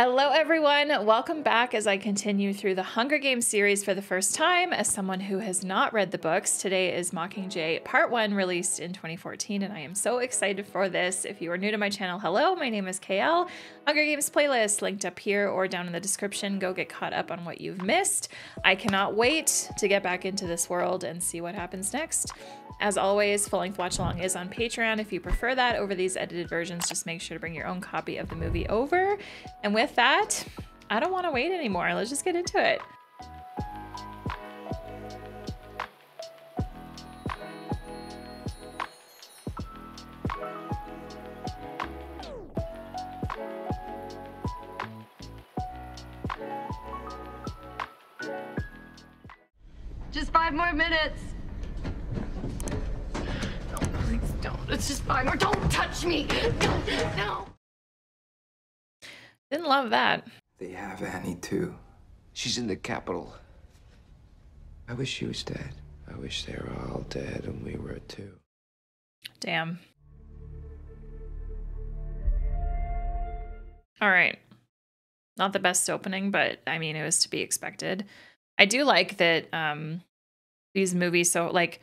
Hello everyone, welcome back as I continue through the Hunger Games series for the first time. As someone who has not read the books, today is Mockingjay Part 1, released in 2014, and I am so excited for this. If you are new to my channel, hello, my name is KL. Hunger Games playlist linked up here or down in the description. Go get caught up on what you've missed. I cannot wait to get back into this world and see what happens next. As always, full-length watch-along is on Patreon if you prefer that over these edited versions. Just make sure to bring your own copy of the movie over. And with that, I don't want to wait anymore. Let's just get into it. Just 5 more minutes. No, please don't. It's just 5 more. Don't touch me. No. Didn't love that. They have Annie too. She's in the Capitol. I wish she was dead. I wish they were all dead and we were too. Damn. All right. Not the best opening, but I mean, it was to be expected. I do like that these movies, so like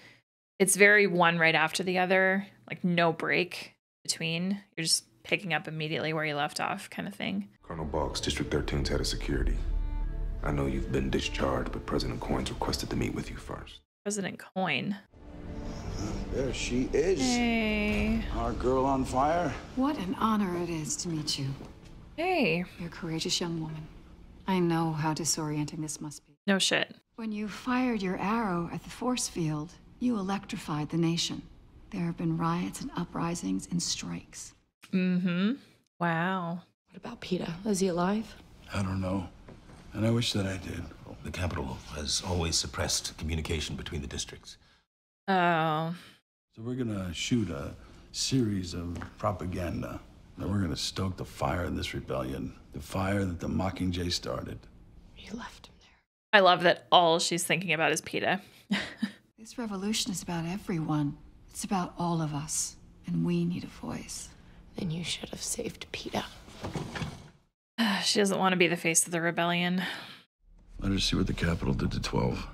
it's very one right after the other, like no break between. You're just picking up immediately where you left off kind of thing. Colonel Boggs, District 13's head of security. I know you've been discharged, but President Coyne's requested to meet with you first. President Coyne. There she is. Hey. Our girl on fire. What an honor it is to meet you. Hey. You're a courageous young woman. I know how disorienting this must be. No shit. When you fired your arrow at the force field, you electrified the nation. There have been riots and uprisings and strikes. Mm-hmm. Wow. What about Peter? Is he alive? I don't know. And I wish that I did. The Capitol has always suppressed communication between the districts. Oh. So we're gonna shoot a series of propaganda. And we're gonna stoke the fire in this rebellion. The fire that the Mockingjay started. You left him there. I love that all she's thinking about is PETA. This revolution is about everyone. It's about all of us. And we need a voice. Then you should have saved Peter. She doesn't want to be the face of the rebellion. Let her see what the Capitol did to 12.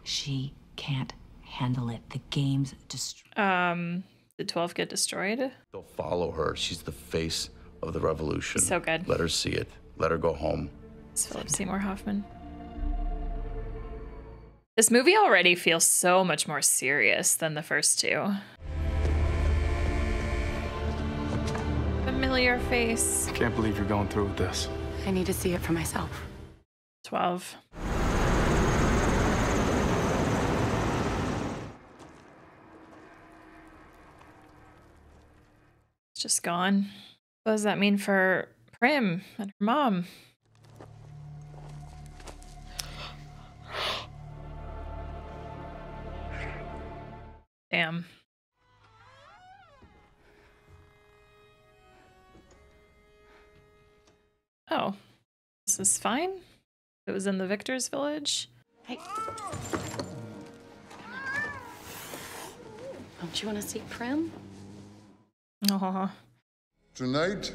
She can't handle it. The game's destroyed. Did 12 get destroyed? They'll follow her. She's the face of the revolution. So good. Let her see it. Let her go home. It's Philip Seymour Hoffman. This movie already feels so much more serious than the first two. Familiar face. Can't believe you're going through with this. I need to see it for myself. 12. It's just gone. What does that mean for Prim and her mom? Damn. Oh, this is fine. It was in the Victor's village. Hey. Don't you want to see Prim? Aw. Tonight,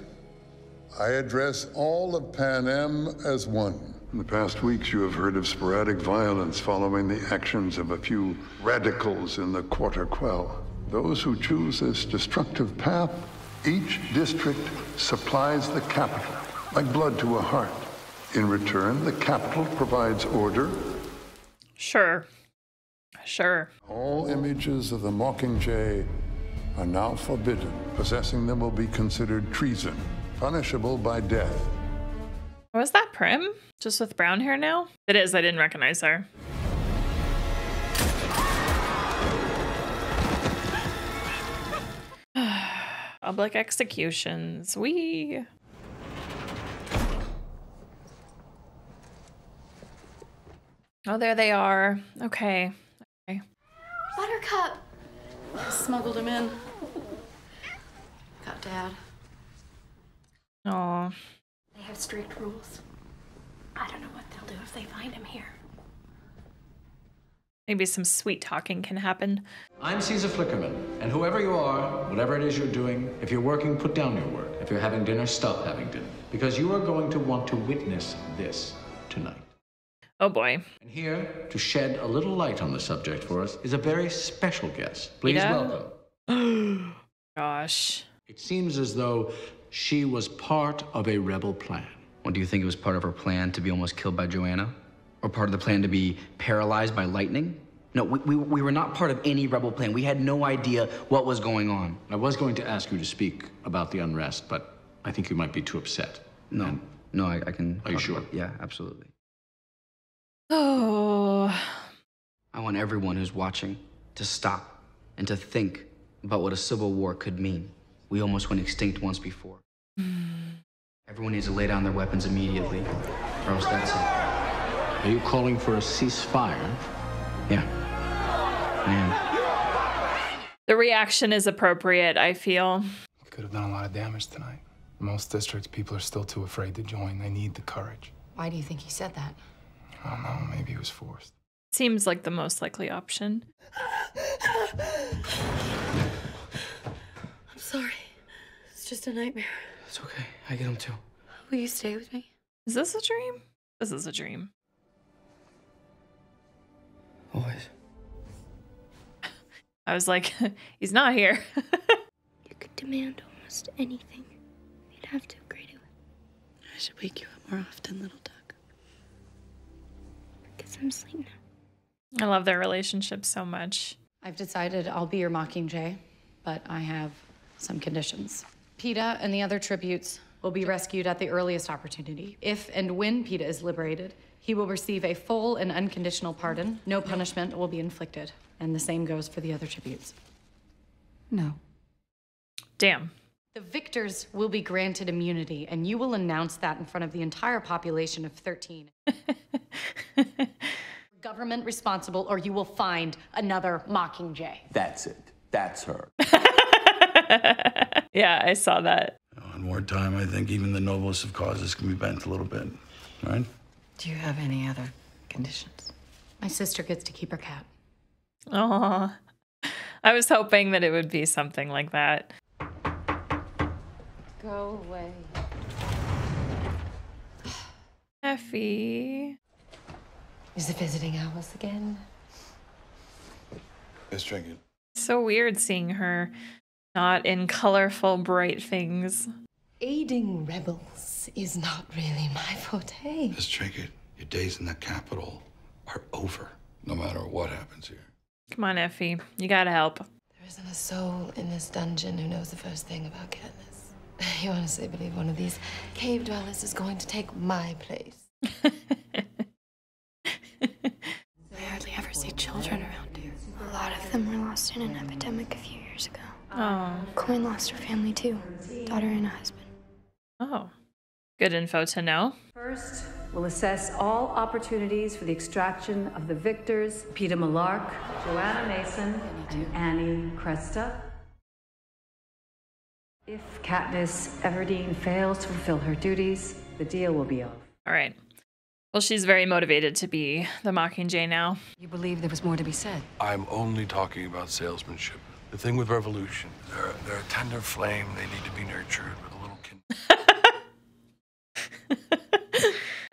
I address all of Pan Am as one. In the past weeks, you have heard of sporadic violence following the actions of a few radicals in the Quarter Quell. Those who choose this destructive path, each district supplies the capital, like blood to a heart. In return, the capital provides order. Sure. Sure. All images of the Mockingjay are now forbidden. Possessing them will be considered treason, punishable by death. Was that Prim? Just with brown hair now? It is, I didn't recognize her. Public executions. Wee. Oh, there they are. Okay. Okay. Buttercup! Smuggled him in. Got Dad. Oh. They have strict rules. I don't know what they'll do if they find him here. Maybe some sweet talking can happen. I'm Caesar Flickerman, and whoever you are, whatever it is you're doing, if you're working, put down your work. If you're having dinner, stop having dinner. because you are going to want to witness this tonight. Oh boy. And here, to shed a little light on the subject for us, is a very special guest. Please welcome. Gosh. It seems as though she was part of a rebel plan. Well, do you think it was part of her plan to be almost killed by Joanna? Or part of the plan to be paralyzed by lightning? No, we were not part of any rebel plan. We had no idea what was going on. I was going to ask you to speak about the unrest, but I think you might be too upset. No, no, I can... Are you sure? Yeah, absolutely. Oh. I want everyone who's watching to stop and to think about what a civil war could mean. We almost went extinct once before. Everyone needs to lay down their weapons immediately, or else that's it. Are you calling for a ceasefire? Yeah, I am. The reaction is appropriate, I feel. We could have done a lot of damage tonight. In most districts, people are still too afraid to join. They need the courage. Why do you think he said that? I don't know, maybe he was forced. Seems like the most likely option. I'm sorry. It's just a nightmare. It's okay. I get them too. Will you stay with me? Is this a dream? This is a dream. Always. I was like, he's not here. You could demand almost anything. You'd have to agree to it. I should wake you up more often, little duck. Get some sleep now. I love their relationship so much. I've decided I'll be your Mockingjay, but I have some conditions. PETA and the other tributes will be rescued at the earliest opportunity. If and when PETA is liberated, he will receive a full and unconditional pardon. No punishment will be inflicted. And the same goes for the other tributes. No. Damn. The victors will be granted immunity, and you will announce that in front of the entire population of 13. Government responsible, or you will find another Mockingjay. That's it. That's her. Yeah, I saw that. In wartime, I think even the noblest of causes can be bent a little bit, right? Do you have any other conditions? My sister gets to keep her cat. Aw. I was hoping that it would be something like that. Go away. Effie. Is it visiting hours again? Let's drink it. So weird seeing her not in colorful, bright things. Aiding rebels is not really my forte. Let's drink it. Your days in the Capitol are over, no matter what happens here. Come on, Effie. You gotta help. There isn't a soul in this dungeon who knows the first thing about Katniss. You honestly believe one of these cave dwellers is going to take my place? I hardly ever see children around here. A lot of them were lost in an epidemic a few years ago. Oh. Coin lost her family too. Daughter and a husband. Oh. Good info to know. First, we'll assess all opportunities for the extraction of the victors, Peeta Mellark, Joanna Mason, and Annie Cresta. If Katniss Everdeen fails to fulfill her duties, the deal will be off. All right. Well, she's very motivated to be the Mockingjay now. You believe there was more to be said? I'm only talking about salesmanship. The thing with revolution, they're a tender flame. They need to be nurtured with a little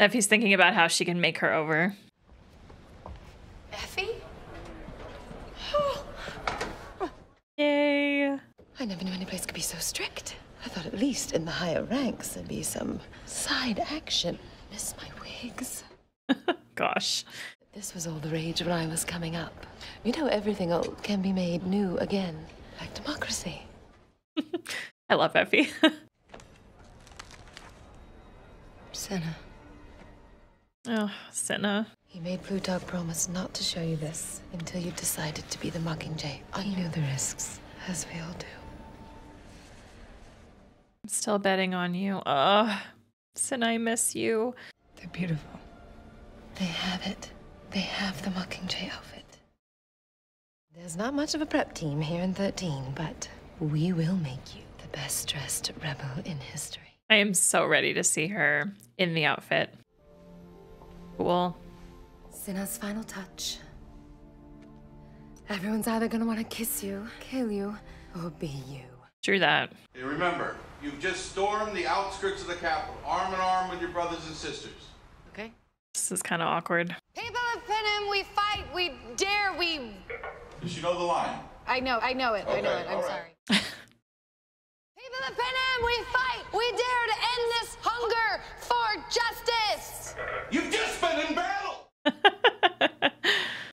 Effie's thinking about how she can make her over. Effie? Yay. I never knew any place could be so strict. I thought at least in the higher ranks there'd be some side action. Miss my wigs. Gosh. This was all the rage when I was coming up. You know, everything old can be made new again, like democracy. I love Effie. Senna. Oh, Senna. He made Plutarch promise not to show you this until you decided to be the Mockingjay. I knew the risks, as we all do. I'm still betting on you. Senna, I miss you. They're beautiful. They have it. They have the Mockingjay outfit. There's not much of a prep team here in 13, but we will make you the best dressed rebel in history. I am so ready to see her in the outfit. Cool. Senna's final touch. Everyone's either gonna want to kiss you, kill you, or be you. True that. And remember, you've just stormed the outskirts of the Capitol, arm in arm with your brothers and sisters. Okay. This is kind of awkward. People of Panem, we fight, we dare, we... Does she know the line? I know it, Okay, I'm sorry. People of Panem, we fight, we dare to end this hunger for justice! You've just been in battle!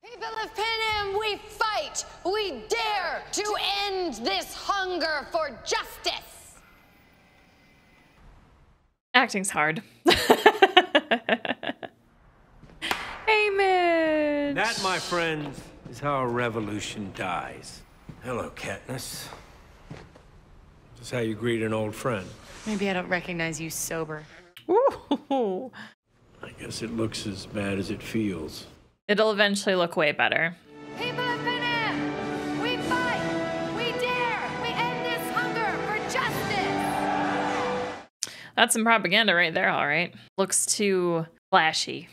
People of Panem, we fight, we dare to end this hunger for justice! Acting's hard. Amen. That, my friends, is how a revolution dies. Hello, Katniss. This is how you greet an old friend. Maybe I don't recognize you sober. Ooh. I guess it looks as bad as it feels. It'll eventually look way better. People of Panem, we fight, we dare, we end this hunger for justice! That's some propaganda right there, all right. Looks too flashy.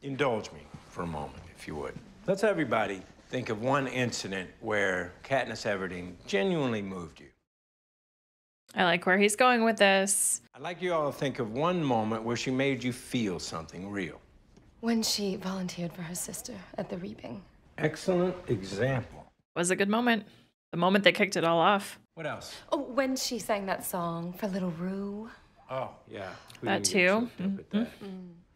Indulge me for a moment, if you would. Let's everybody think of one incident where Katniss Everdeen genuinely moved you. I like where he's going with this. I'd like you all to think of one moment where she made you feel something real. When she volunteered for her sister at the reaping. Excellent example. Was a good moment. The moment that kicked it all off. What else? Oh, when she sang that song for little Rue. Oh, yeah. Who That didn't get too. tripped up at that?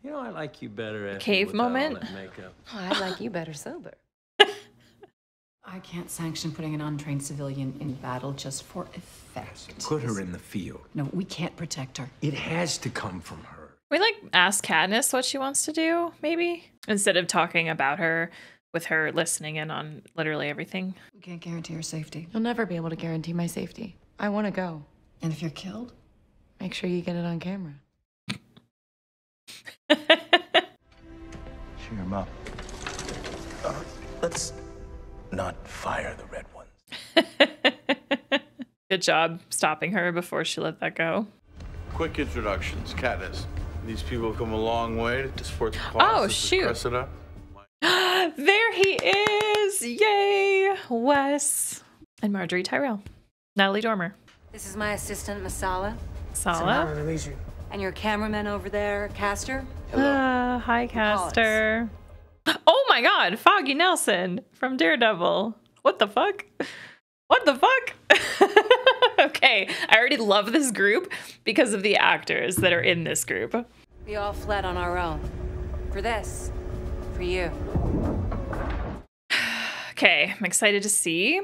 You know, I like you better after Cave without all moment. that makeup. Oh, I like you better sober. I can't sanction putting an untrained civilian in battle just for effect. Put her in the field. No, we can't protect her. It has to come from her. We like ask Katniss what she wants to do, maybe, instead of talking about her with her listening in on literally everything. We can't guarantee her safety. You'll never be able to guarantee my safety. I want to go. And if you're killed? Make sure you get it on camera. Cheer him up. Let's not fire the red ones. Good job stopping her before she let that go. Quick introductions. Katniss. These people have come a long way to support the cause. Oh, This is shoot. Cressida. There he is! Yay! Wes. And Marjorie Tyrell. Natalie Dormer. This is my assistant, Masala. Sala. And your cameraman over there, Castor. Hi, Castor. Oh my god, Foggy Nelson from Daredevil. What the fuck? What the fuck? Okay, I already love this group because of the actors that are in this group. We all fled on our own. For this. For you. Okay, I'm excited to see.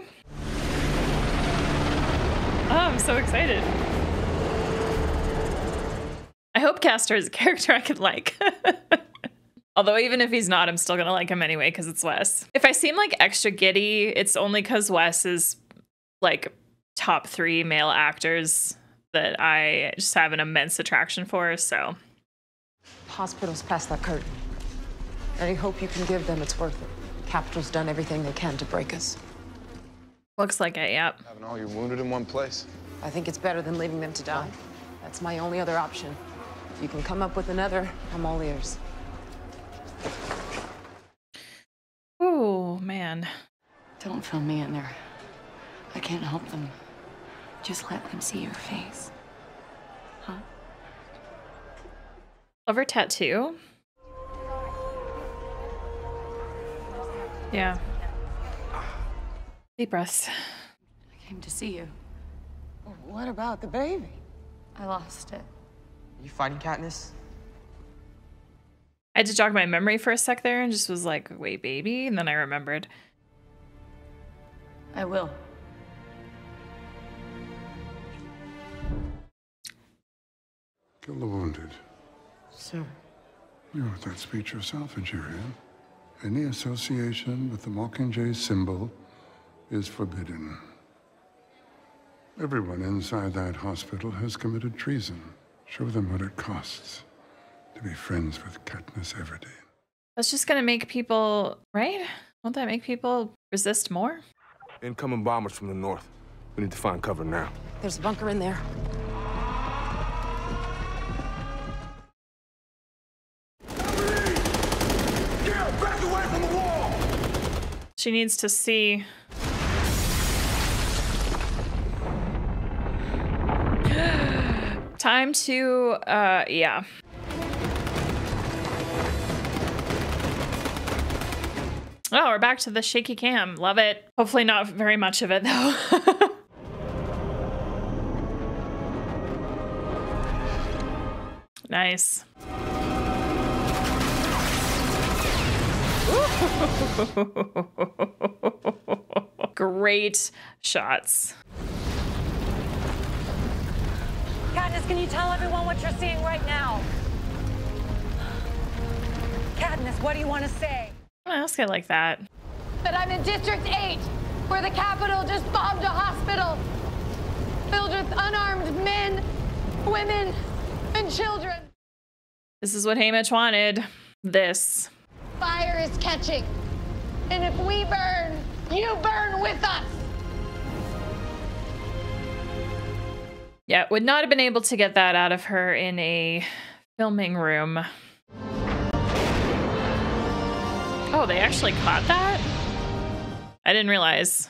Oh, I'm so excited. I hope Castor is a character I could like. Although even if he's not, I'm still gonna like him anyway because it's Wes. If I seem like extra giddy, it's only because Wes is like top 3 male actors that I just have an immense attraction for, so. Hospital's past that curtain. Any hope you can give them, it's worth it. Capitol's done everything they can to break us. Looks like it, yep. Having all your wounded in one place. I think it's better than leaving them to die. That's my only other option. If you can come up with another, I'm all ears. Oh, man. Don't film me in there. I can't help them. Just let them see your face. Huh? Love her tattoo. Yeah. Deep breaths. I came to see you. What about the baby? I lost it. Are you fighting Katniss? I had to jog my memory for a sec there and just was like, wait, baby? And then I remembered. I will. Kill the wounded. Sir. You wrote that speech yourself, Ajirian. Any association with the Mockingjay symbol is forbidden. Everyone inside that hospital has committed treason. Show them what it costs to be friends with Katniss Everdeen. That's just gonna make people, right? Won't that make people resist more? Incoming bombers from the north. We need to find cover now. There's a bunker in there. Get back away from the wall! She needs to see. Time to, yeah. Oh, we're back to the shaky cam. Love it. Hopefully not very much of it, though. Nice. Great shots. Katniss, can you tell everyone what you're seeing right now? Katniss, what do you want to say? Don't ask it like that. That I'm in District 8, where the Capitol just bombed a hospital filled with unarmed men, women, and children. This is what Haymitch wanted. This. Fire is catching. And if we burn, you burn with us. Yeah, would not have been able to get that out of her in a filming room. Oh, they actually caught that? I didn't realize.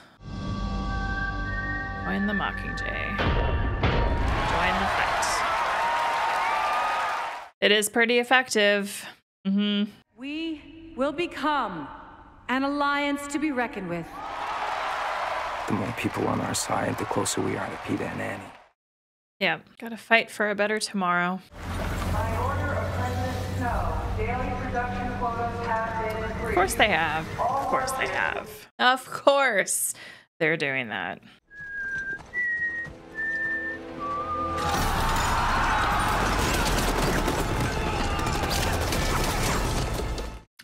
Join the Mockingjay. Join the fight. It is pretty effective. Mm-hmm. We will become an alliance to be reckoned with. The more people on our side, the closer we are to Peeta and Annie. Yeah, gotta fight for a better tomorrow. By order of President Snow, daily production quotas have been increased. Of course they have. Of course they have. Of course they're doing that.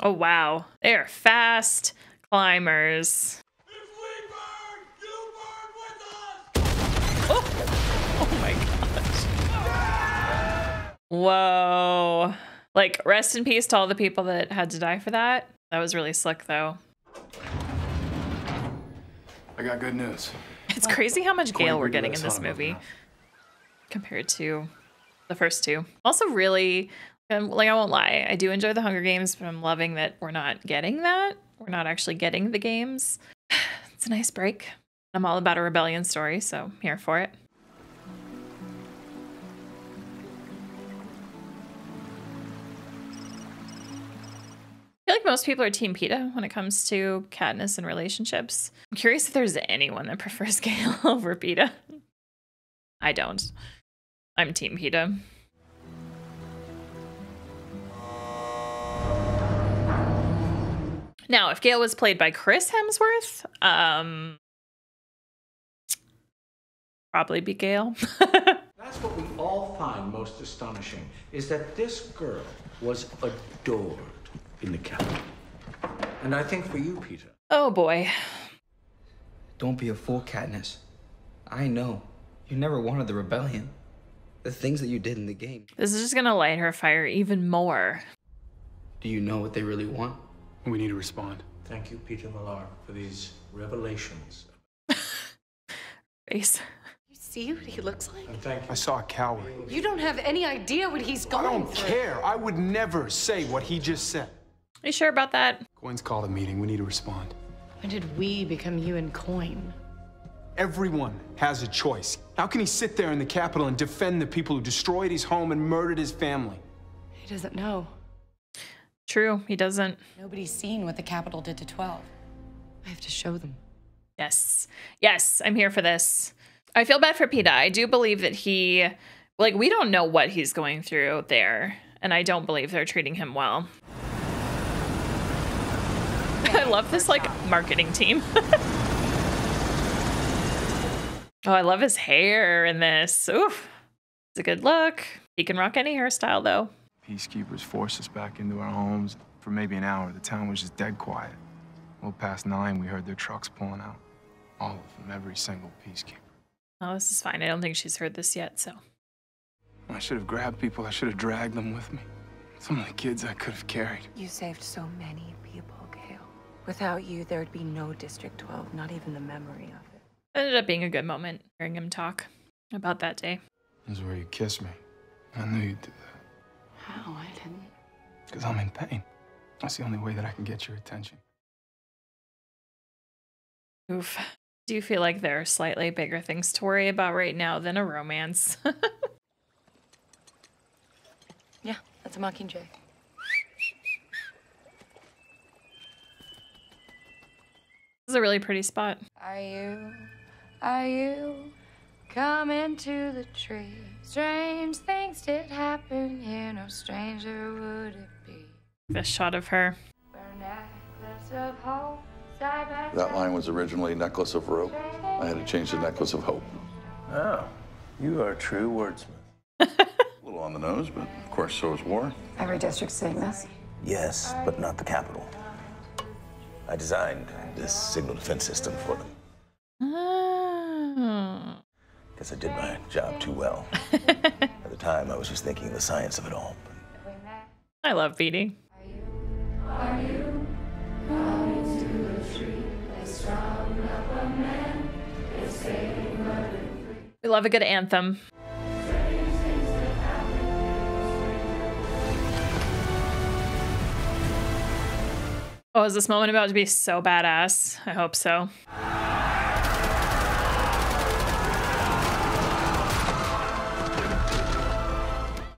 Oh, wow. They are fast climbers. Oh my gosh. Whoa. Like, rest in peace to all the people that had to die for that. That was really slick, though. I got good news. It's crazy how much Gale we're getting in this movie compared to the first two. Also, really, like, I won't lie, I do enjoy the Hunger Games, but I'm loving that we're not getting that. We're not actually getting the games. It's a nice break. I'm all about a rebellion story, so I'm here for it. I feel like most people are Team Peeta when it comes to Katniss and relationships. I'm curious if there's anyone that prefers Gale over Peeta. I don't. I'm Team Peeta. Now, if Gale was played by Chris Hemsworth, probably be Gale. That's what we all find most astonishing, is that this girl was adored in the Capitol. And I think for you, Peeta. Oh boy. Don't be a fool, Katniss. I know. You never wanted the rebellion. The things that you did in the game. This is just gonna light her fire even more. Do you know what they really want? We need to respond. Thank you, Peeta Millar, for these revelations. Face. You see what he looks like? And thank you. I saw a coward. You don't have any idea what he's going I don't through. care. I would never say what he just said. Are you sure about that? Coin's called a meeting. We need to respond. When did we become you and Coin? Everyone has a choice. How can he sit there in the Capitol and defend the people who destroyed his home and murdered his family? He doesn't know. True, he doesn't. Nobody's seen what the Capitol did to 12. I have to show them. Yes. Yes, I'm here for this. I feel bad for Peeta. I do believe that he, like, we don't know what he's going through there, and I don't believe they're treating him well. I love this, like, marketing team. Oh, I love his hair in this. Oof. It's a good look. He can rock any hairstyle, though. Peacekeepers forced us back into our homes. For maybe an hour, the town was just dead quiet. A little past 9, we heard their trucks pulling out. All of them, every single peacekeeper. Oh, this is fine. I don't think she's heard this yet, so. I should have grabbed people. I should have dragged them with me. Some of the kids I could have carried. You saved so many people, Gale. Without you, there would be no District 12, not even the memory of it. It ended up being a good moment hearing him talk about that day. This is where you kiss me. I knew you'd do that. How? I didn't. Because I'm in pain. That's the only way that I can get your attention. Oof. Do you feel like there are slightly bigger things to worry about right now than a romance? Yeah, that's a Mockingjay. This is a really pretty spot. Are you coming to the tree? Strange things did happen here, no stranger would it be. This shot of her. That line was originally Necklace of Rope. I had to change to Necklace of Hope. Oh, you are a true wordsmith. A little on the nose, but of course so is war. Every district's seeing this. Yes, but not the capital. I designed this signal defense system for them. Oh. Guess I did my job too well. At the time, I was just thinking of the science of it all. I love Beatty. Are you coming to the tree? We love a good anthem. Oh, is this moment about to be so badass? I hope so.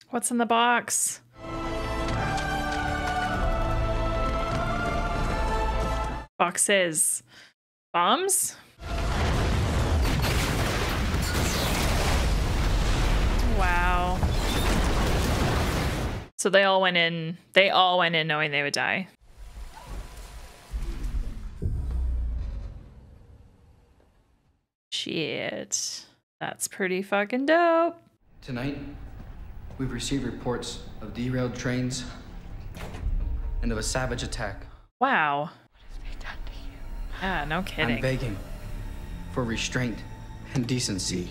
What's in the box? Boxes. Bombs? Wow. So they all went in knowing they would die. Shit. That's pretty fucking dope. Tonight, we've received reports of derailed trains and of a savage attack. Wow. What have they done to you? Yeah, no kidding. I'm begging for restraint and decency.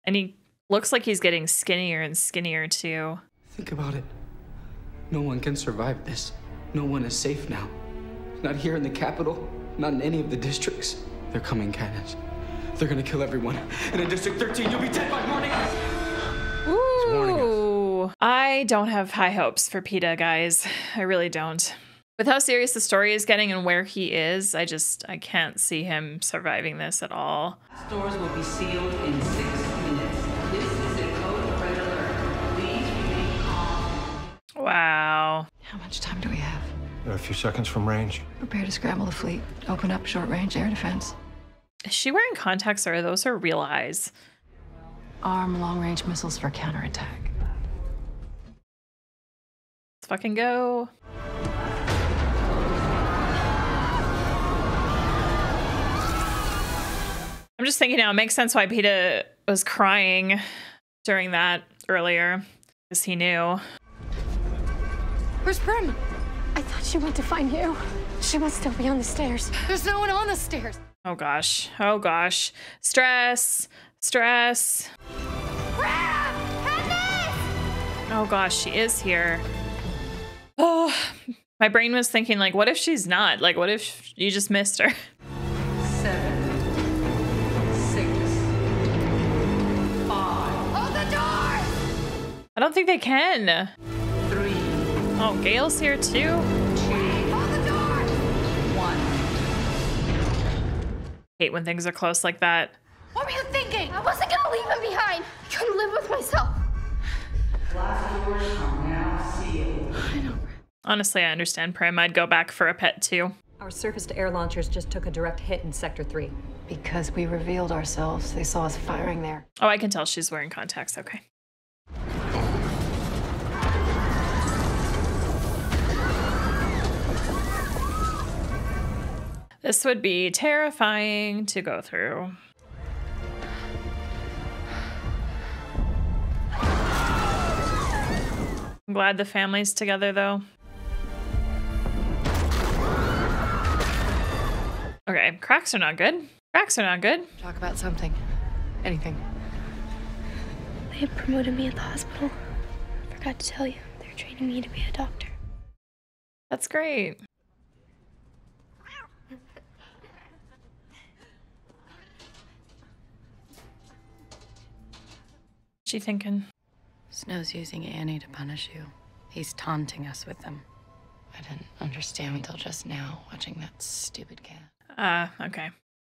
And he looks like he's getting skinnier and skinnier too. Think about it. No one can survive this. No one is safe now. Not here in the capital, not in any of the districts. They're coming, Katniss. They're gonna kill everyone. And in District 13, you'll be dead by morning. Ooh. I don't have high hopes for Peeta, guys. I really don't. With how serious the story is getting and where he is, I can't see him surviving this at all. Stores will be sealed in 6 minutes. This is a code red alert. Please remain calm. Wow. How much time do we have? We're a few seconds from range. Prepare to scramble the fleet. Open up short-range air defense. Is she wearing contacts or are those her real eyes? Arm long-range missiles for counterattack. Let's fucking go. I'm just thinking now, it makes sense why Peeta was crying during that earlier, because he knew. Where's Prim? I thought she went to find you. She must still be on the stairs. There's no one on the stairs. Oh gosh. Oh gosh. Stress. Stress. Oh gosh, she is here. Oh, my brain was thinking, like, what if she's not? Like, what if you just missed her? 7, 6, 5. Hold the door! I don't think they can. 3. Oh, Gale's here too. 2. Hold the door! 1. Hate when things are close like that. What were you thinking? I wasn't gonna leave him behind. I couldn't live with myself. Glass doors are now sealed. I know. Honestly, I understand Prim. I'd go back for a pet too. Our surface-to-air launchers just took a direct hit in Sector 3. Because we revealed ourselves, they saw us firing there. Oh, I can tell she's wearing contacts. Okay. This would be terrifying to go through. I'm glad the family's together, though. Okay, cracks are not good. Cracks are not good. Talk about something. Anything. They had promoted me at the hospital. I forgot to tell you. They're training me to be a doctor. That's great. What's she thinking? Snow's using Annie to punish you. He's taunting us with them. I didn't understand until just now, watching that stupid cat. Okay.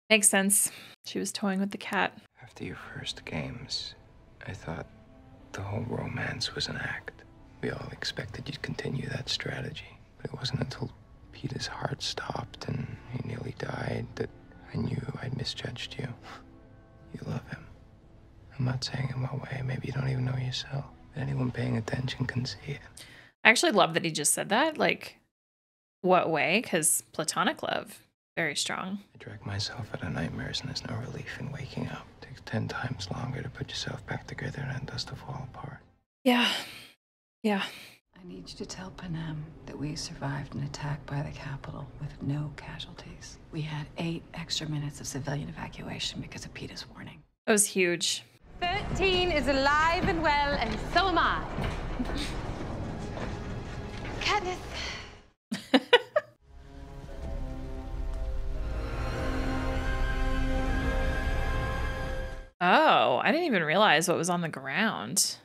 Makes sense. She was toying with the cat. After your first games, I thought the whole romance was an act. We all expected you'd continue that strategy. But it wasn't until Peter's heart stopped and he nearly died that I knew I'd misjudged you. You love him. I'm not saying in what way. Maybe you don't even know yourself. Anyone paying attention can see it. I actually love that he just said that. Like, what way? Because platonic love, very strong. I drag myself out of nightmares and there's no relief in waking up. It takes 10 times longer to put yourself back together and us to fall apart. Yeah. Yeah. I need you to tell Panam that we survived an attack by the Capitol with no casualties. We had 8 extra minutes of civilian evacuation because of PETA's warning. That was huge. 13 is alive and well, and so am I. Katniss. Oh, I didn't even realize what was on the ground.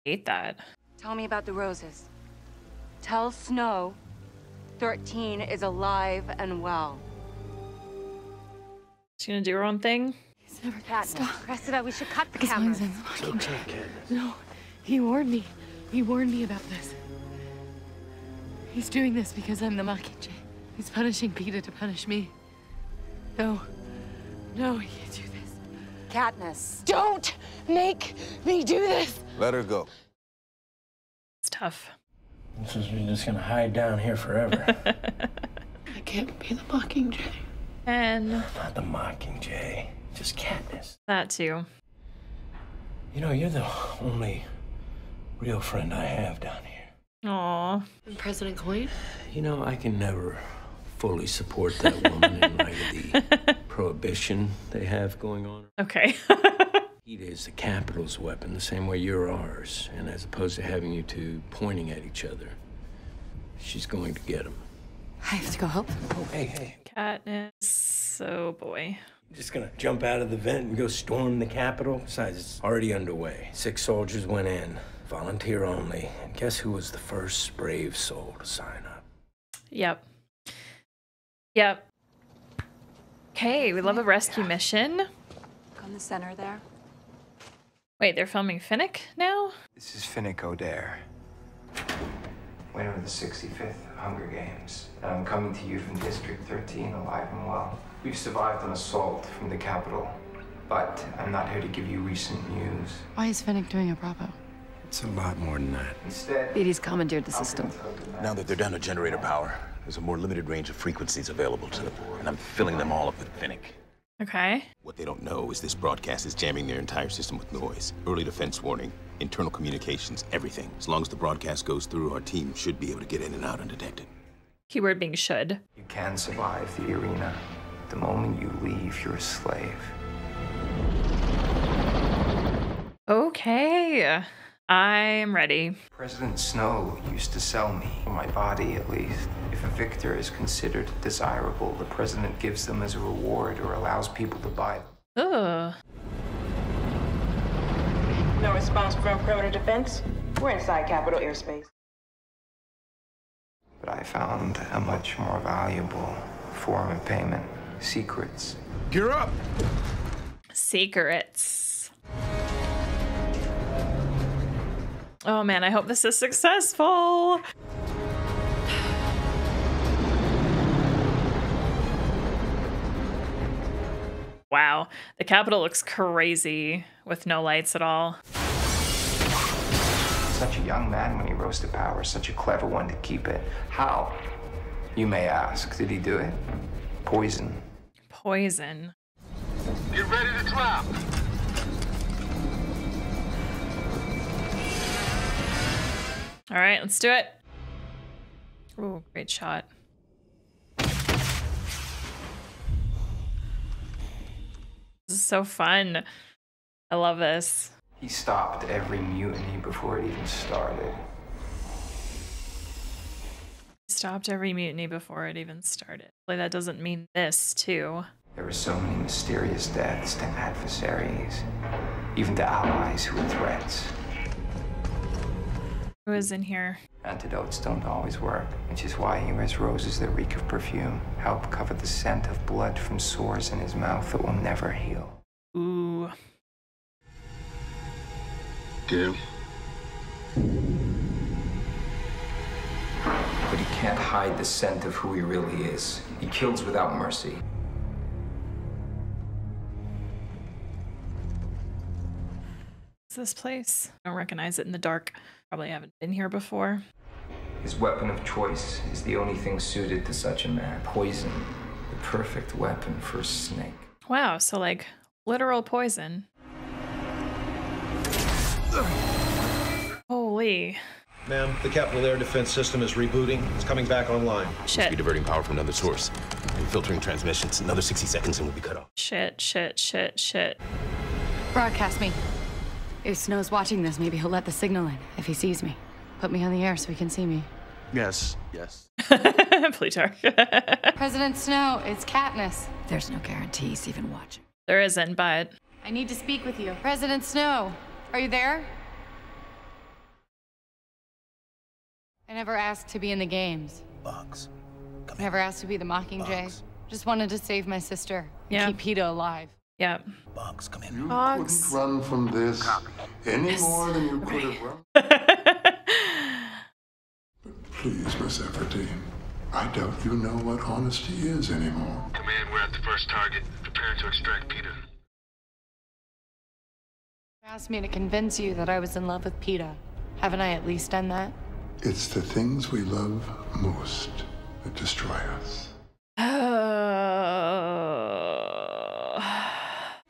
I hate that. Tell me about the roses. Tell Snow 13 is alive and well. She's gonna do her own thing. He's never gonna stop. Cressida, we should cut the camera. No, he warned me. He warned me about this. He's doing this because I'm the Mockingjay. He's punishing Peeta to punish me. No. No, he can't do this. Katniss. Don't make me do this! Let her go. It's tough. This is you're just gonna hide down here forever. I can't be the Mockingjay. And Not the Mockingjay, just Katniss. that too. You know, you're the only real friend I have down here. Aw. And President Coin? You know, I can never fully support that woman in light of the prohibition they have going on. Okay. Peeta is the Capitol's weapon, the same way you're ours. And as opposed to having you two pointing at each other, she's going to get him. I have to go help. Oh, hey. Katniss. Oh boy. You're just gonna jump out of the vent and go storm the Capitol? Besides, it's already underway. 6 soldiers went in, volunteer only. And guess who was the first brave soul to sign up? Yep. Yep. Okay, we love a rescue mission. Look on the center there. Wait, they're filming Finnick now? This is Finnick Odair, winner of the 65th Hunger Games. And I'm coming to you from District 13, alive and well. We've survived an assault from the Capitol, but I'm not here to give you recent news. Why is Finnick doing a Bravo? It's a lot more than that. Instead, Beatty's commandeered the system. Now that they're down to generator power, there's a more limited range of frequencies available to them, and I'm filling them all up with Finnick. Okay. What they don't know is this broadcast is jamming their entire system with noise. Early defense warning, internal communications, everything. As long as the broadcast goes through, our team should be able to get in and out undetected. Keyword being should. you can survive the arena. The moment you leave, you're a slave. Okay. I'm ready. President Snow used to sell me, my body at least. If a victor is considered desirable, the president gives them as a reward or allows people to buy them. Ugh. No response from perimeter defense? We're inside Capitol airspace. But I found a much more valuable form of payment. Secrets. Gear up! Secrets. Oh man, I hope this is successful. Wow, the Capitol looks crazy with no lights at all. Such a young man when he rose to power, such a clever one to keep it. How? You may ask, did he do it? Poison. Poison. Get ready to drop. All right, let's do it. Ooh, great shot. This is so fun. I love this. He stopped every mutiny before it even started. Stopped every mutiny before it even started. Like, that doesn't mean this, too. There were so many mysterious deaths to adversaries, even to allies who were threats. Who is in here? Antidotes don't always work, which is why he wears roses that reek of perfume, help cover the scent of blood from sores in his mouth that will never heal. Ooh. Gail, But he can't hide the scent of who he really is. He kills without mercy. What's this place? I don't recognize it in the dark. Probably haven't been here before. His weapon of choice is the only thing suited to such a man. Poison, the perfect weapon for a snake. Wow, so like literal poison. Holy. Ma'am, the Capitol Air Defense System is rebooting. It's coming back online. Shit. Must be diverting power from another source. And filtering transmissions. Another 60 seconds and we'll be cut off. Shit. Broadcast me. If Snow's watching this, maybe he'll let the signal in if he sees me. Put me on the air so he can see me. Yes. Plutarch. President Snow, it's Katniss. There's no guarantees even watching. There isn't, but... I need to speak with you. President Snow, are you there? I never asked to be in the games. Bugs. Never asked to be the Mockingjay. Just wanted to save my sister. Yeah. Keep Peeta alive. Yeah. Bugs, come in. You couldn't run from this any more than you could have run. But please, Miss Efferty, I doubt you know what honesty is anymore. Command, we're at the first target. Prepare to extract Peeta. You asked me to convince you that I was in love with Peeta. Haven't I at least done that? It's the things we love most that destroy us.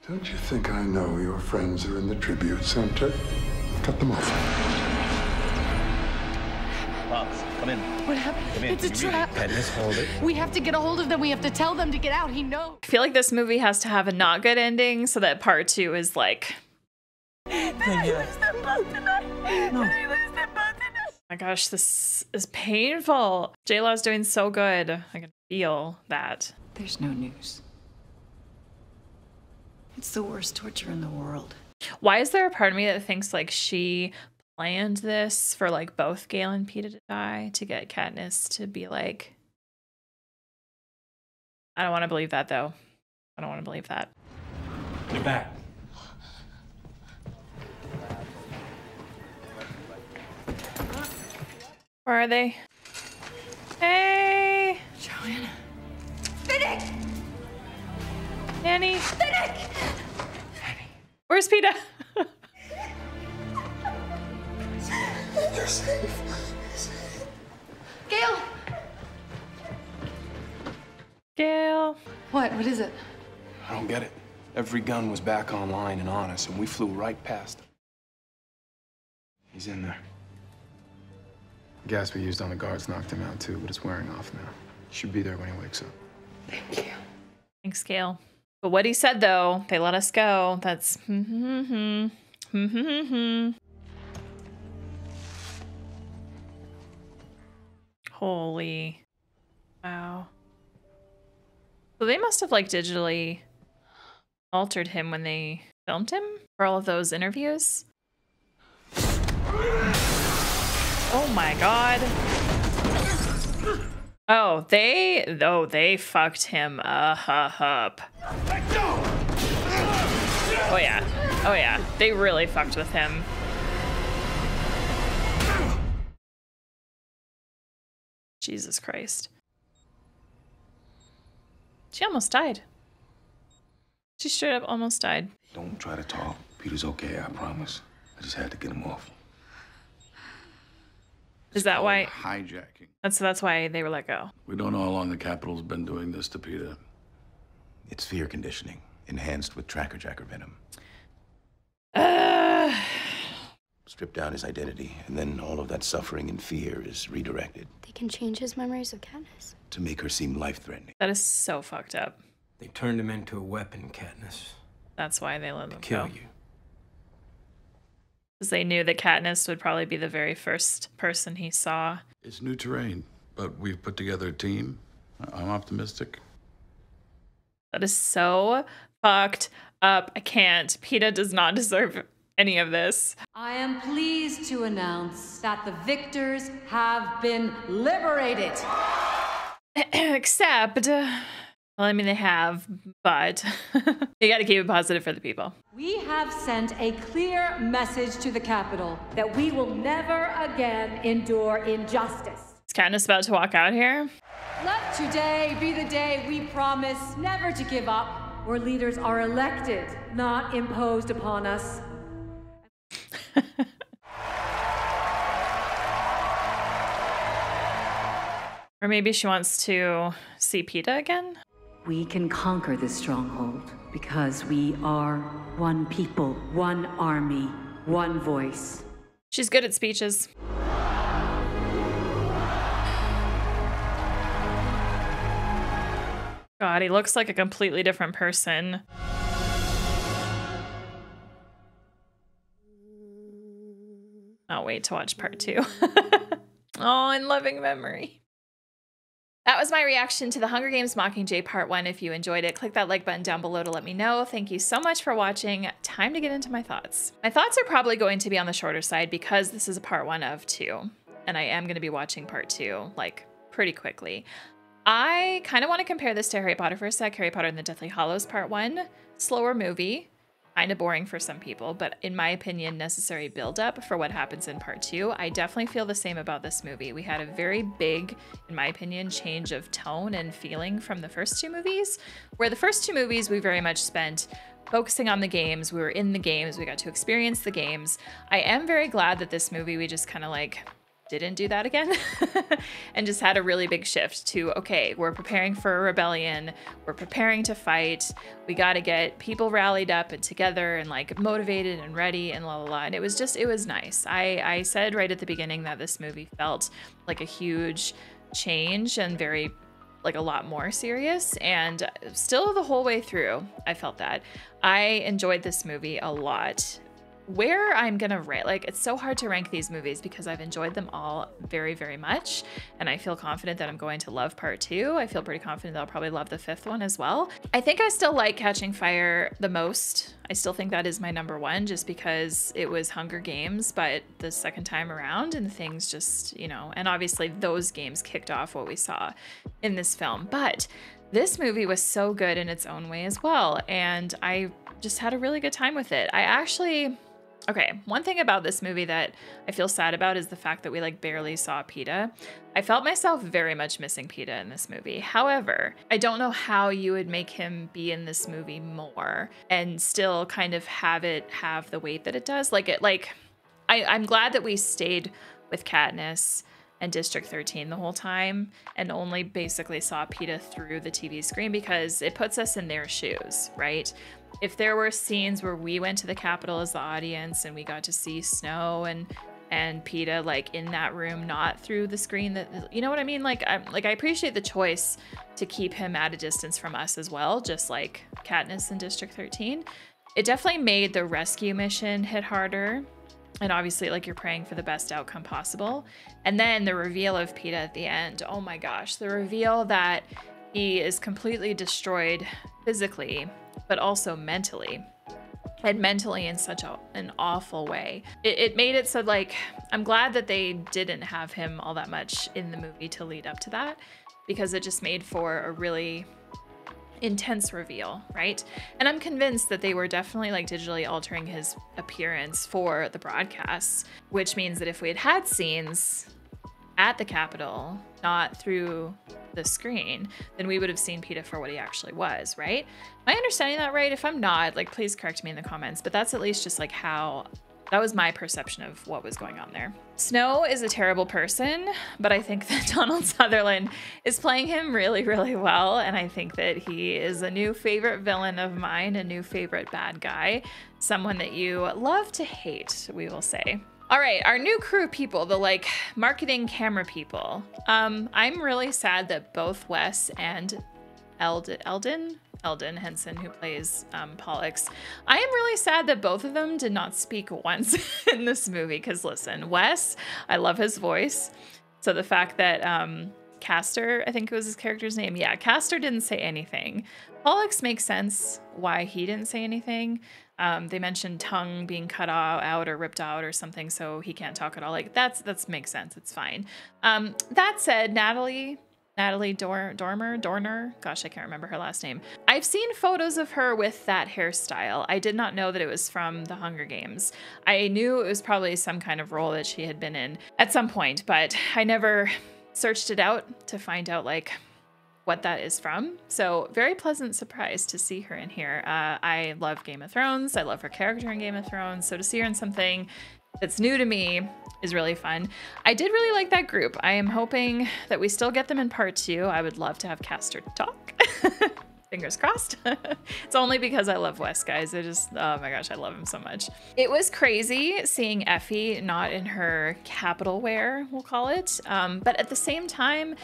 Don't you think I know your friends are in the tribute center? Cut them off. Pops, come in. What happened? Come in. It's a trap. Katniss, hold it. We have to get a hold of them. We have to tell them to get out. He knows. I feel like this movie has to have a not good ending so that part 2 is like... My gosh, this is painful. J-Law's doing so good. I can feel that. There's no news. It's the worst torture in the world. Why is there a part of me that thinks like she planned this for like both Gale and Peeta to die to get Katniss to be like... I don't want to believe that though. I don't want to believe that. You're back. Where are they? Hey! Joanna. Finnick! Nanny! Finnick! Where's Peeta? You're safe. Gale! Gale. What? What is it? I don't get it. Every gun was back online and on us, and we flew right past him. He's in there. The gas we used on the guards knocked him out too, but it's wearing off now. He should be there when he wakes up. Thank you. Thanks, Gale. But what he said though, they let us go. That's Holy. Wow. So they must have like digitally altered him when they filmed him for all of those interviews. Oh my god. Oh, they fucked him up. Oh yeah. They really fucked with him. Jesus Christ. She almost died. She straight up almost died. Don't try to talk. Peter's okay, I promise. I just had to get him off. Is that why? Hijacking. That's why they were let go. We don't know how long the Capitol's been doing this to Peeta. It's fear conditioning, enhanced with tracker jacker venom. Strip down his identity, and then all of that suffering and fear is redirected They can change his memories of Katniss. to make her seem life-threatening. That is so fucked up. They turned him into a weapon, Katniss. That's why they let them Kill go. you. Because they knew that Katniss would probably be the very first person he saw. It's new terrain, but we've put together a team. I'm optimistic. That is so fucked up. I can't. Peeta does not deserve any of this. I am pleased to announce that the victors have been liberated. Except, Well, I mean, they have, but you got to keep it positive for the people. We have sent a clear message to the Capitol that we will never again endure injustice. Is Katniss about to walk out here? Let today be the day we promise never to give up, where leaders are elected, not imposed upon us. Or maybe she wants to see Peeta again? We can conquer this stronghold because we are one people, one army, one voice. She's good at speeches. God, he looks like a completely different person. I'll wait to watch part 2. Oh, in loving memory. That was my reaction to The Hunger Games Mockingjay Part 1. If you enjoyed it, click that like button down below to let me know. Thank you so much for watching. Time to get into my thoughts. My thoughts are probably going to be on the shorter side because this is a part 1 of 2. And I am going to be watching part 2, like, pretty quickly. I kind of want to compare this to Harry Potter for a sec. Harry Potter and the Deathly Hallows Part 1. Slower movie. Kind of boring for some people, but in my opinion, necessary build-up for what happens in part 2. I definitely feel the same about this movie. We had a very big, in my opinion, change of tone and feeling from the first 2 movies, where the first 2 movies we very much spent focusing on the games. We were in the games. We got to experience the games. I am very glad that this movie, we just kind of like didn't do that again and just had a really big shift to, okay, we're preparing for a rebellion. We're preparing to fight. We got to get people rallied up and together and like motivated and ready and la la la. And it was nice. I said right at the beginning that this movie felt like a huge change and very like a lot more serious, and still the whole way through I felt that. I enjoyed this movie a lot. Where I'm gonna rank, like, it's so hard to rank these movies because I've enjoyed them all very, very much, and I feel confident that I'm going to love part 2. I feel pretty confident that I'll probably love the 5th one as well. I think I still like Catching Fire the most. I still think that is my number 1 just because it was Hunger Games, but the second time around and things just, you know, and obviously those games kicked off what we saw in this film. But this movie was so good in its own way as well, and I just had a really good time with it. Okay, one thing about this movie that I feel sad about is the fact that we like barely saw Peeta. I felt myself very much missing Peeta in this movie. However, I don't know how you would make him be in this movie more and still kind of have it have the weight that it does. I'm glad that we stayed with Katniss and District 13 the whole time and only basically saw Peeta through the TV screen because it puts us in their shoes, right? If there were scenes where we went to the Capitol as the audience and we got to see Snow and Peeta like in that room, not through the screen, that, you know what I mean? I appreciate the choice to keep him at a distance from us as well, just like Katniss in District 13. It definitely made the rescue mission hit harder. And obviously, like, you're praying for the best outcome possible. And then the reveal of Peeta at the end. Oh my gosh, the reveal that he is completely destroyed physically, but also mentally. And mentally in such an awful way. It made it so, like, I'm glad that they didn't have him all that much in the movie to lead up to that, because it just made for a really intense reveal, right? And I'm convinced that they were definitely like digitally altering his appearance for the broadcasts, which means that if we had had scenes at the Capitol, not through the screen, then we would have seen Peeta for what he actually was, right? Am I understanding that right? If I'm not, like, please correct me in the comments, but that's at least just like how that was my perception of what was going on there. Snow is a terrible person, but I think that Donald Sutherland is playing him really, really well. And I think that he is a new favorite villain of mine, a new favorite bad guy, someone that you love to hate, we will say. All right, our new crew people, the like marketing camera people. I'm really sad that both Wes and Eldon Henson, who plays Pollux. I am really sad that both of them did not speak once in this movie, because listen, Wes, I love his voice. So the fact that Castor, I think it was his character's name. Yeah, Castor didn't say anything. Pollux makes sense why he didn't say anything. They mentioned tongue being cut out or ripped out or something, so he can't talk at all. Like, that's makes sense. It's fine. That said, Natalie Natalie Dorner. Gosh, I can't remember her last name. I've seen photos of her with that hairstyle. I did not know that it was from The Hunger Games. I knew it was probably some kind of role that she had been in at some point, but I never searched it out to find out like what that is from. So very pleasant surprise to see her in here. I love Game of Thrones. I love her character in Game of Thrones. So to see her in something that's new to me is really fun. I did really like that group. I am hoping that we still get them in part 2. I would love to have Castor talk. Fingers crossed. It's only because I love Wes, guys. I just, oh my gosh, I love him so much. It was crazy seeing Effie not in her capital wear, we'll call it. But at the same time,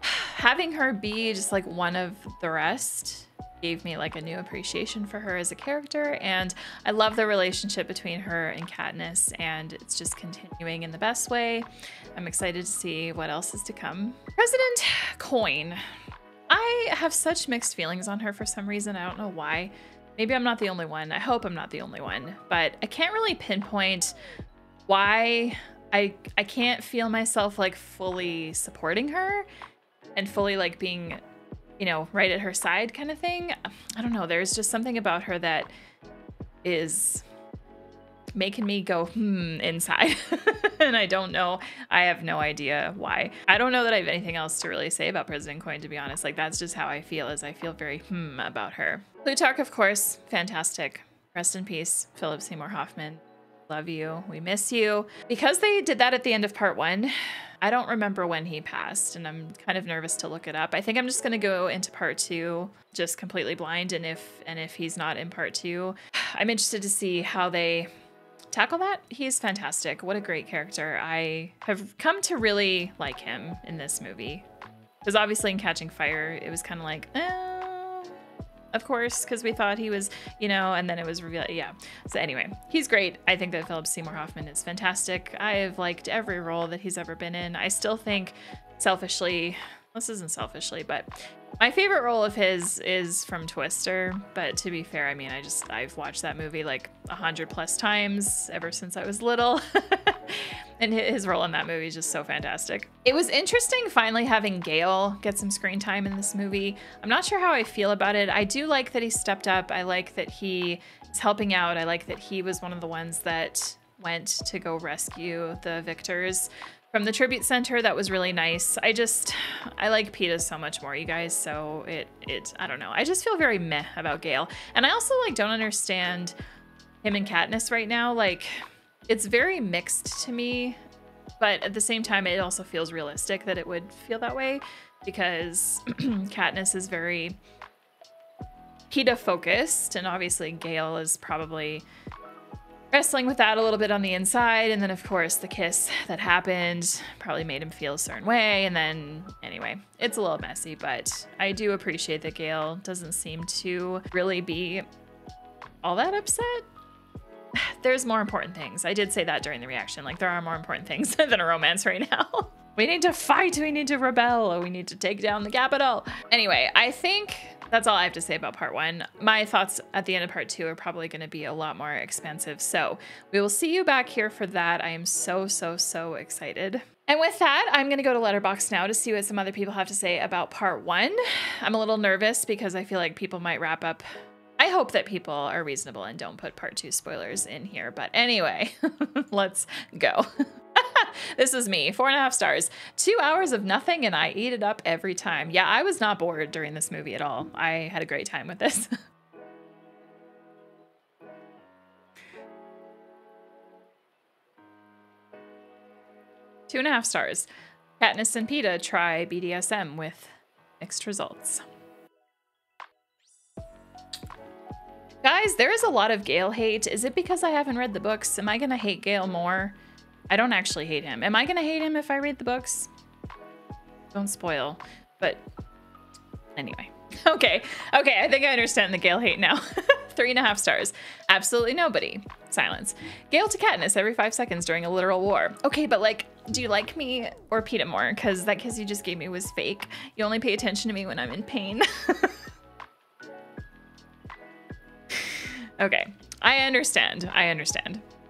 having her be just like one of the rest gave me like a new appreciation for her as a character, and I love the relationship between her and Katniss, and it's just continuing in the best way. I'm excited to see what else is to come. President Coin. I have such mixed feelings on her for some reason. I don't know why. Maybe I'm not the only one. I hope I'm not the only one, but I can't really pinpoint why I can't feel myself like fully supporting her and fully like being, you know, right at her side kind of thing. I don't know. There's just something about her that is making me go, inside. And I don't know. I have no idea why. I don't know that I have anything else to really say about President Coin, to be honest. Like, that's just how I feel, is I feel very about her. Plutarch, of course, fantastic. Rest in peace, Philip Seymour Hoffman. Love you. We miss you. Because they did that at the end of part 1, I don't remember when he passed, and I'm kind of nervous to look it up. I think I'm just gonna go into part 2 just completely blind, and if he's not in part 2, I'm interested to see how they tackle that. He's fantastic. What a great character. I have come to really like him in this movie. Because obviously in Catching Fire, it was kind of like, of course, because we thought he was, you know, and then it was revealed, yeah. So anyway, he's great. I think that Philip Seymour Hoffman is fantastic. I have liked every role that he's ever been in. I still think, selfishly, this isn't selfishly, but my favorite role of his is from Twister. But to be fair, I mean, I've watched that movie like 100+ times ever since I was little. And his role in that movie is just so fantastic. It was interesting finally having Gale get some screen time in this movie. I'm not sure how I feel about it. I do like that he stepped up. I like that he is helping out. I like that he was one of the ones that went to go rescue the victors from the tribute center. That was really nice. I like Peeta so much more, you guys. So I don't know. I just feel very meh about Gale. And I also like don't understand him and Katniss right now. Like, it's very mixed to me, but at the same time, it also feels realistic that it would feel that way, because Katniss is very Peeta focused, and obviously Gale is probably wrestling with that a little bit on the inside. And then of course the kiss that happened probably made him feel a certain way. And then anyway, it's a little messy, but I do appreciate that Gale doesn't seem to really be all that upset. There's more important things. I did say that during the reaction. Like, there are more important things than a romance right now. We need to fight. We need to rebel. We need to take down the Capitol. Anyway, I think that's all I have to say about part 1. My thoughts at the end of part 2 are probably going to be a lot more expansive. So we will see you back here for that. I am so, so, so excited. And with that, I'm going to go to Letterboxd now to see what some other people have to say about part 1. I'm a little nervous because I feel like people might wrap up. I hope that people are reasonable and don't put part 2 spoilers in here. But anyway, let's go. This is me, 4.5 stars. 2 hours of nothing and I eat it up every time. Yeah, I was not bored during this movie at all. I had a great time with this. $2.5 stars. Katniss and Peeta try BDSM with mixed results. Guys, there is a lot of Gale hate. Is it because I haven't read the books? Am I gonna hate Gale more? I don't actually hate him. Am I gonna hate him if I read the books? Don't spoil, but anyway. Okay, I think I understand the Gale hate now. 3.5 stars. Absolutely nobody. Silence. Gale to Katniss every 5 seconds during a literal war. Okay, but like, do you like me or Peeta more? Because that kiss you just gave me was fake. You only pay attention to me when I'm in pain. Okay, I understand.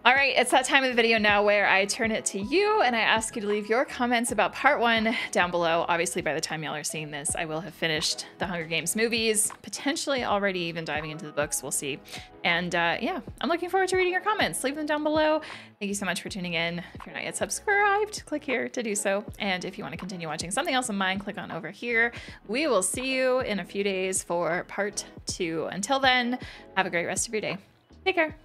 All right, it's that time of the video now where I turn it to you and I ask you to leave your comments about part 1 down below. Obviously, by the time y'all are seeing this, I will have finished the Hunger Games movies, potentially already even diving into the books. We'll see. And yeah, I'm looking forward to reading your comments. Leave them down below. Thank you so much for tuning in. If you're not yet subscribed, click here to do so. And if you want to continue watching something else of mine, click on over here. We will see you in a few days for part 2. Until then, have a great rest of your day. Take care.